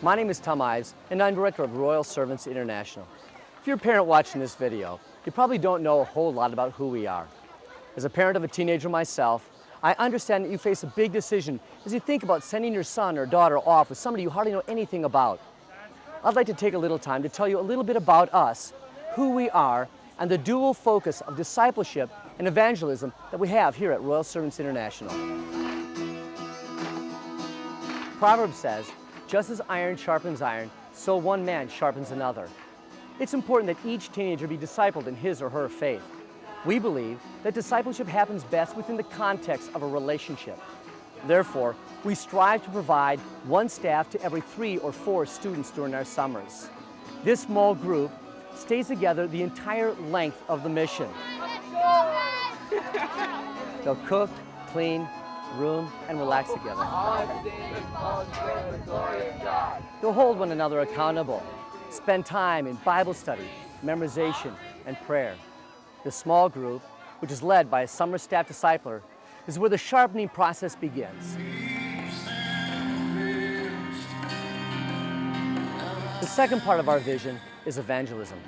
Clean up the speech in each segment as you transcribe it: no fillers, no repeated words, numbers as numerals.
My name is Tom Ives, and I'm director of Royal Servants International. If you're a parent watching this video, you probably don't know a whole lot about who we are. As a parent of a teenager myself, I understand that you face a big decision as you think about sending your son or daughter off with somebody you hardly know anything about. I'd like to take a little time to tell you a little bit about us, who we are, and the dual focus of discipleship and evangelism that we have here at Royal Servants International. Proverbs says, just as iron sharpens iron, so one man sharpens another. It's important that each teenager be discipled in his or her faith. We believe that discipleship happens best within the context of a relationship. Therefore, we strive to provide one staff to every 3 or 4 students during our summers. This small group stays together the entire length of the mission. They'll cook, clean, room, and relax together. They'll hold one another accountable, spend time in Bible study, memorization, and prayer. The small group, which is led by a summer staff discipler, is where the sharpening process begins. The second part of our vision is evangelism.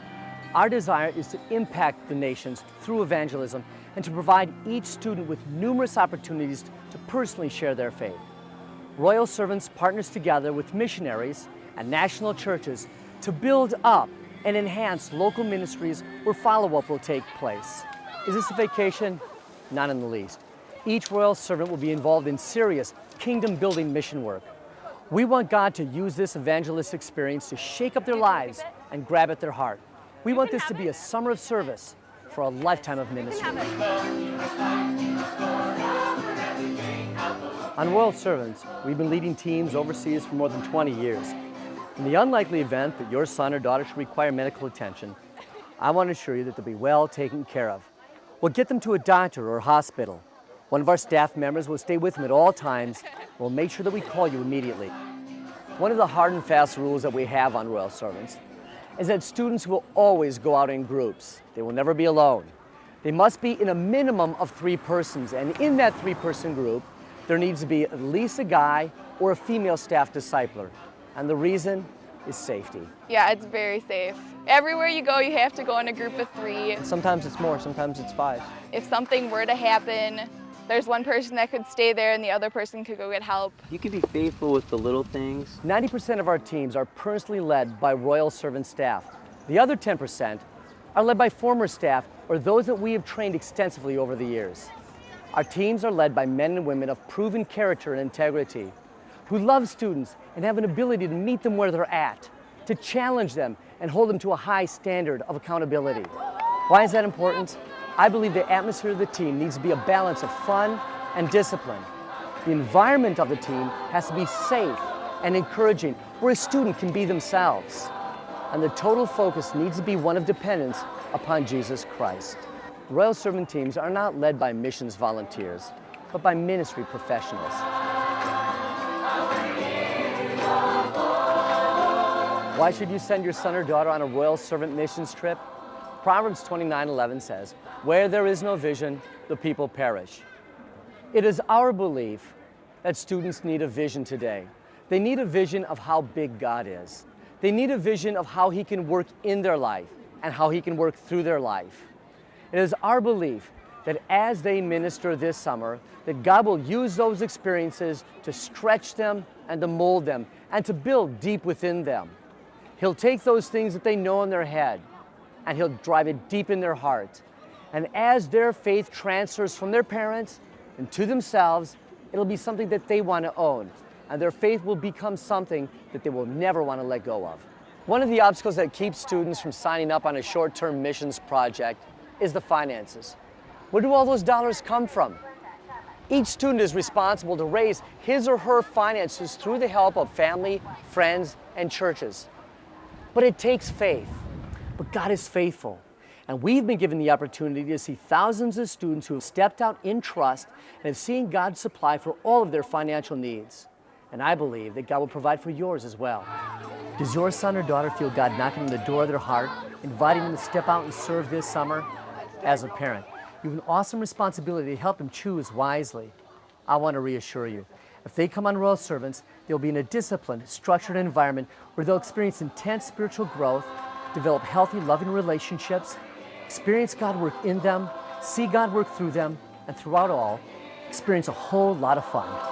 Our desire is to impact the nations through evangelism and to provide each student with numerous opportunities to personally share their faith. Royal Servants partners together with missionaries and national churches to build up and enhance local ministries where follow-up will take place. Is this a vacation? Not in the least. Each Royal Servant will be involved in serious kingdom-building mission work. We want God to use this evangelist experience to shake up their lives and grab at their heart. We want this to be a summer of service for a lifetime of ministry. On Royal Servants, we've been leading teams overseas for more than 20 years. In the unlikely event that your son or daughter should require medical attention, I want to assure you that they'll be well taken care of. We'll get them to a doctor or a hospital. One of our staff members will stay with them at all times. We'll make sure that we call you immediately. One of the hard and fast rules that we have on Royal Servants is that students will always go out in groups. They will never be alone. They must be in a minimum of 3 persons, and in that 3-person group, there needs to be at least a guy or a female staff discipler. And the reason is safety. Yeah, it's very safe. Everywhere you go, you have to go in a group of 3. Sometimes it's more, sometimes it's 5. If something were to happen, there's one person that could stay there and the other person could go get help. You can be faithful with the little things. 90% of our teams are personally led by Royal Servant staff. The other 10% are led by former staff or those that we have trained extensively over the years. Our teams are led by men and women of proven character and integrity, who love students and have an ability to meet them where they're at, to challenge them and hold them to a high standard of accountability. Why is that important? I believe the atmosphere of the team needs to be a balance of fun and discipline. The environment of the team has to be safe and encouraging, where a student can be themselves. And the total focus needs to be one of dependence upon Jesus Christ. Royal Servant teams are not led by missions volunteers, but by ministry professionals. Why should you send your son or daughter on a Royal Servant missions trip? Proverbs 29:11 says, "Where there is no vision, the people perish." It is our belief that students need a vision today. They need a vision of how big God is. They need a vision of how He can work in their life and how He can work through their life. It is our belief that as they minister this summer, that God will use those experiences to stretch them and to mold them and to build deep within them. He'll take those things that they know in their head and He'll drive it deep in their heart. And as their faith transfers from their parents and to themselves, it'll be something that they want to own. And their faith will become something that they will never want to let go of. One of the obstacles that keeps students from signing up on a short-term missions project is the finances. Where do all those dollars come from? Each student is responsible to raise his or her finances through the help of family, friends, and churches. But it takes faith. But God is faithful. And we've been given the opportunity to see thousands of students who have stepped out in trust and have seen God supply for all of their financial needs. And I believe that God will provide for yours as well. Does your son or daughter feel God knocking on the door of their heart, inviting them to step out and serve this summer? As a parent, you have an awesome responsibility to help them choose wisely. I want to reassure you, if they come on Royal Servants, They'll be in a disciplined, structured environment where they'll experience intense spiritual growth, develop healthy, loving relationships, experience God work in them, see God work through them, and throughout all, experience a whole lot of fun.